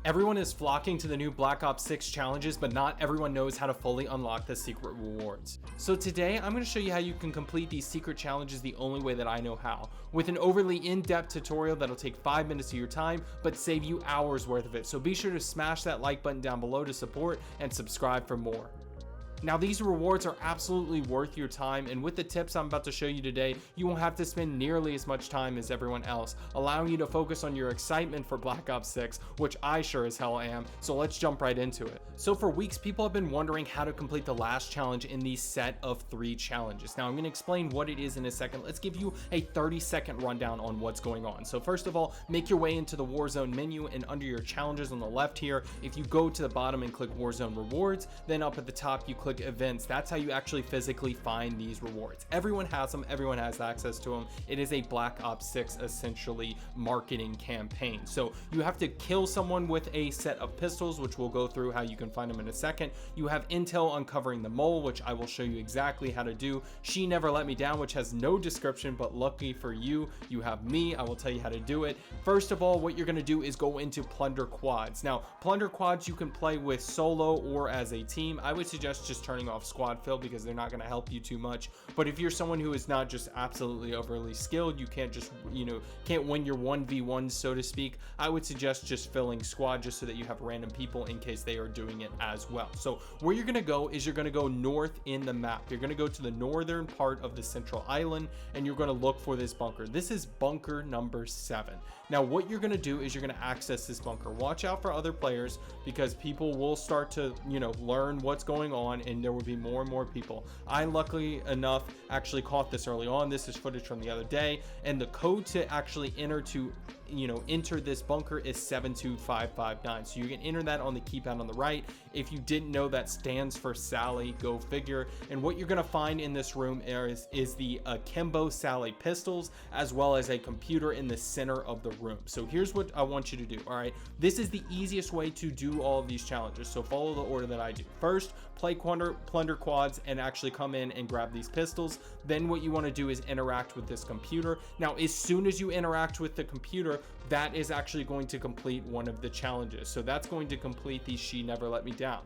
Everyone is flocking to the new Black Ops 6 challenges, but not everyone knows how to fully unlock the secret rewards. So today I'm going to show you how you can complete these secret challenges the only way that I know how, with an overly in-depth tutorial that'll take 5 minutes of your time, but save you hours worth of it. So be sure to smash that like button down below to support and subscribe for more. Now these rewards are absolutely worth your time, and with the tips I'm about to show you today, you won't have to spend nearly as much time as everyone else, allowing you to focus on your excitement for Black Ops 6, which I sure as hell am. So let's jump right into it. So for weeks, people have been wondering how to complete the last challenge in the set of 3 challenges. Now I'm going to explain what it is in a second. Let's give you a 30-second rundown on what's going on. So first of all, make your way into the Warzone menu, and under your challenges on the left here, if you go to the bottom and click Warzone rewards, then up at the top you click events. That's how you actually physically find these rewards. Everyone has them, everyone has access to them. It is a Black Ops 6 essentially marketing campaign. So you have to kill someone with a set of pistols, which we'll go through how you can find them in a second. You have intel uncovering the mole, which I will show you exactly how to do. She Never Let Me Down, which has no description, but lucky for you, you have me. I will tell you how to do it. First of all, what you're going to do is go into plunder quads. Now plunder quads you can play with solo or as a team. I would suggest just turning off squad fill because they're not going to help you too much. But if you're someone who is not just absolutely overly skilled, you can't just, can't win your 1v1, so to speak, I would suggest just filling squad just so that you have random people in case they are doing it as well. So where you're going to go is you're going to go north in the map. You're going to go to the northern part of the central island, and you're going to look for this bunker. This is bunker number 7. Now what you're going to do is you're going to access this bunker. Watch out for other players because people will start to, learn what's going on, and there will be more and more people. I luckily enough actually caught this early on. This is footage from the other day, and the code to actually enter this bunker is 72559. So you can enter that on the keypad on the right. If you didn't know, that stands for Sally, go figure. And what you're going to find in this room is the Kimbo Sally pistols, as well as a computer in the center of the room. So here's what I want you to do. All right, this is the easiest way to do all of these challenges, so follow the order that I do. First, play plunder quads and actually come in and grab these pistols. Then what you want to do is interact with this computer. Now as soon as you interact with the computer, that is actually going to complete one of the challenges. So that's going to complete the She Never Let Me Down.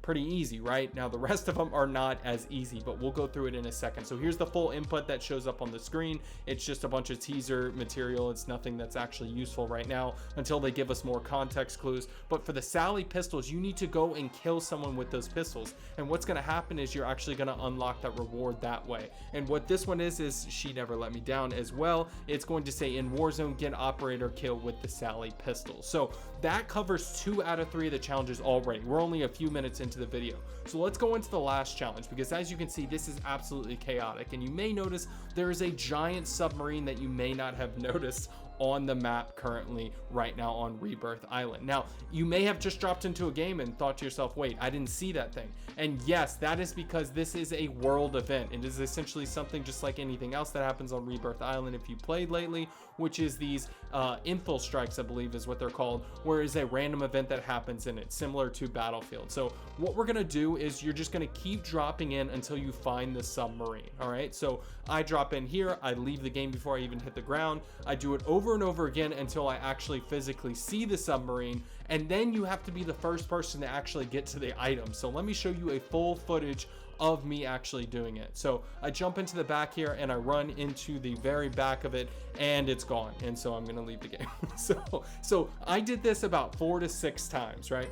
Pretty easy, right? Now the rest of them are not as easy, but we'll go through it in a second. So here's the full input that shows up on the screen. It's just a bunch of teaser material. It's nothing that's actually useful right now until they give us more context clues. But for the Sally pistols, you need to go and kill someone with those pistols, and what's going to happen is you're actually going to unlock that reward that way. And what this one is She Never Let Me Down as well. It's going to say in Warzone, get operator kill with the Sally pistol. So that covers 2 out of 3 of the challenges already. We're only a few minutes into the video, so let's go into the last challenge, because as you can see, this is absolutely chaotic, and you may notice there is a giant submarine that you may not have noticed on the map currently right now on Rebirth Island. Now you may have just dropped into a game and thought to yourself, wait, I didn't see that thing. And yes, that is because this is a world event. It is essentially something just like anything else that happens on Rebirth Island if you played lately, which is these info strikes, I believe is what they're called, where is a random event that happens in it, similar to Battlefield. So what we're gonna do is you're just gonna keep dropping in until you find the submarine. All right, so I drop in here, I leave the game before I even hit the ground, I do it over and over again until I actually physically see the submarine, and then you have to be the first person to actually get to the item. So let me show you a full footage of me actually doing it. So I jump into the back here and I run into the very back of it, and it's gone, and so I'm gonna leave the game. so I did this about 4 to 6 times, right?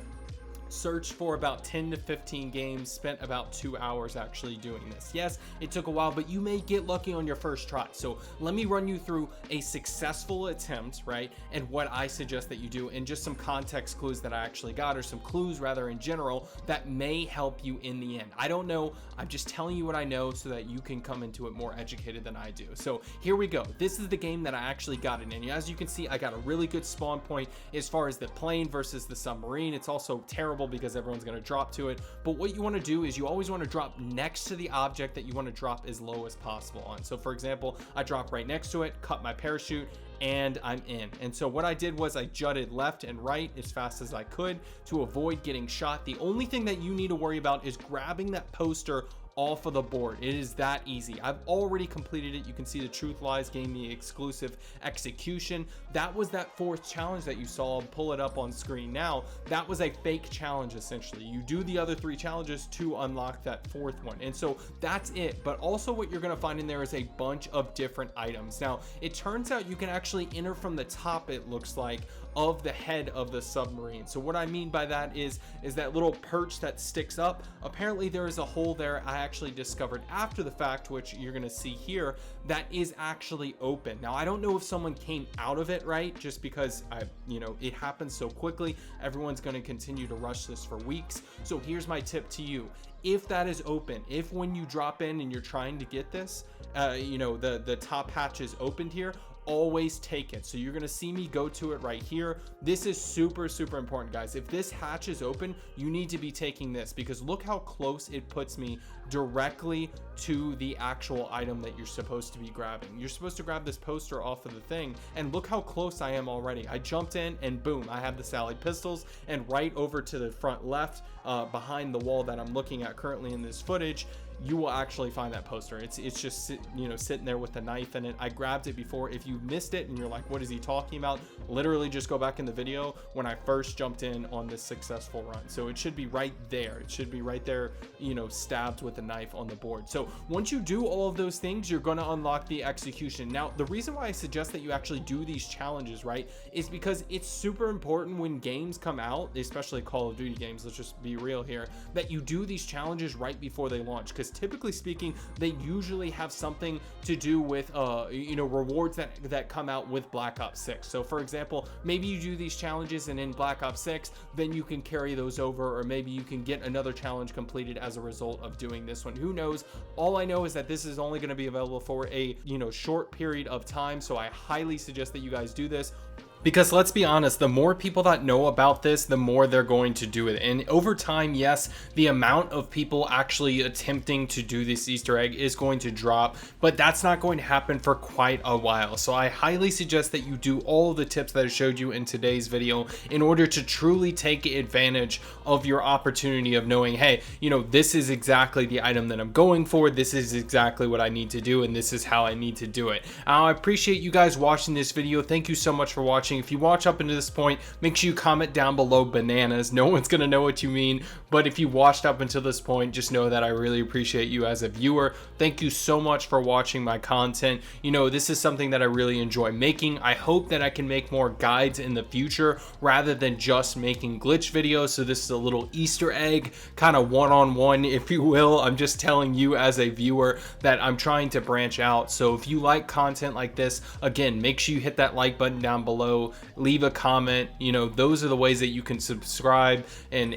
Searched for about 10 to 15 games, spent about 2 hours actually doing this. Yes, it took a while, but you may get lucky on your first try. So let me run you through a successful attempt, right? And what I suggest that you do, and just some context clues that I actually got, or some clues rather in general, that may help you in the end. I don't know, I'm just telling you what I know so that you can come into it more educated than I do. So here we go. This is the game that I actually got it in. And as you can see, I got a really good spawn point as far as the plane versus the submarine. It's also terrible because everyone's going to drop to it, but what you want to do is you always want to drop next to the object that you want to drop as low as possible on. So for example, I drop right next to it, cut my parachute, and I'm in. And so what I did was I jutted left and right as fast as I could to avoid getting shot. The only thing that you need to worry about is grabbing that poster off of the board. It is that easy. I've already completed it. You can see the Truth Lies gave me exclusive execution. That was that 4th challenge that you saw. I'll pull it up on screen now. That was a fake challenge. Essentially, you do the other 3 challenges to unlock that 4th one, and so that's it. But also what you're going to find in there is a bunch of different items. Now it turns out you can actually enter from the top, it looks like, of the head of the submarine. So what I mean by that is that little perch that sticks up. Apparently there is a hole there I actually discovered after the fact, which you're going to see here, that is actually open. Now I don't know if someone came out of it, right? Just because it happens so quickly. Everyone's going to continue to rush this for weeks. So here's my tip to you. If that is open, if when you drop in and you're trying to get this, the top hatch is opened here, always take it. So you're going to see me go to it right here. This is super important, guys. If this hatch is open, you need to be taking this, because look how close it puts me directly to the actual item that you're supposed to be grabbing. You're supposed to grab this poster off of the thing, and look how close I am already. I jumped in and boom, I have the Sally pistols, and right over to the front left, behind the wall that I'm looking at currently in this footage, you will actually find that poster. It's just sitting there with the knife in it. I grabbed it before. If you missed it and you're like, what is he talking about, literally just go back in the video when I first jumped in on this successful run. So it should be right there. It should be right there, stabbed with a knife on the board. So once you do all of those things, you're going to unlock the execution. Now the reason why I suggest that you actually do these challenges, right, is because it's super important when games come out, especially Call of Duty games, let's just be real here, that you do these challenges right before they launch, because typically speaking, they usually have something to do with rewards that come out with Black Ops 6. So for example, maybe you do these challenges and in Black Ops 6, then you can carry those over, or maybe you can get another challenge completed as a result of doing this one. Who knows? All I know is that this is only going to be available for a short period of time, so I highly suggest that you guys do this. Because let's be honest, the more people that know about this, the more they're going to do it. And over time, yes, the amount of people actually attempting to do this Easter egg is going to drop, but that's not going to happen for quite a while. So I highly suggest that you do all of the tips that I showed you in today's video in order to truly take advantage of your opportunity of knowing, hey, this is exactly the item that I'm going for. This is exactly what I need to do, and this is how I need to do it. I appreciate you guys watching this video. Thank you so much for watching. If you watch up into this point, make sure you comment down below bananas. No one's gonna know what you mean, but if you watched up until this point, just know that I really appreciate you as a viewer. Thank you so much for watching my content. This is something that I really enjoy making. I hope that I can make more guides in the future rather than just making glitch videos. So this is a little Easter egg, kind of one-on-one, if you will. I'm just telling you as a viewer that I'm trying to branch out. So if you like content like this, again, make sure you hit that like button down below, leave a comment. Those are the ways that you can subscribe and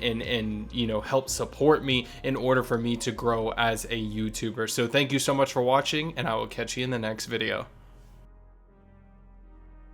help support me in order for me to grow as a YouTuber. So thank you so much for watching, and I will catch you in the next video.